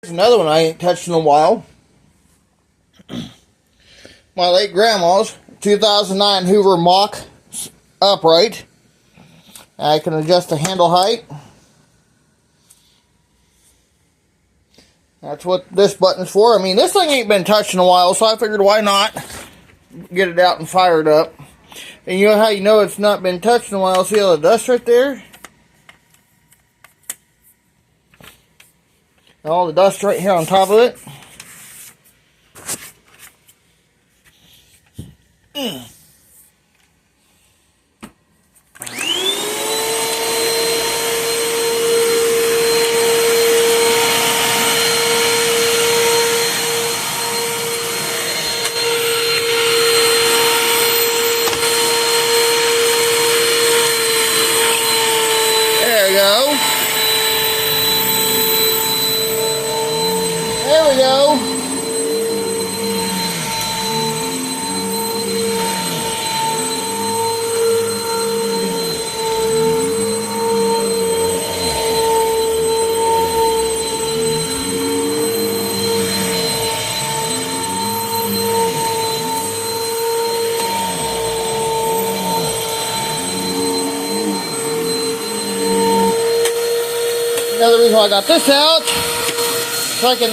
Here's another one I ain't touched in a while. My late grandma's 2009 Hoover Mach upright. I can adjust the handle height. That's what this button's for. I mean, this thing ain't been touched in a while, so I figured why not get it out and fire it up. And you know how you know it's not been touched in a while? See all the dust right there? All the dust right here on top of it. There we go. There we go. Another reason why I got this out, so I can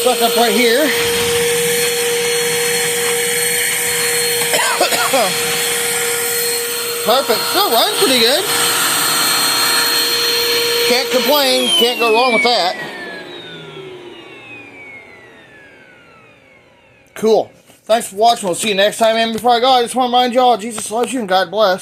suck up right here. Perfect. Still runs pretty good. Can't complain. Can't go wrong with that. Cool. Thanks for watching. We'll see you next time. And before I go, I just want to remind y'all, Jesus loves you and God bless.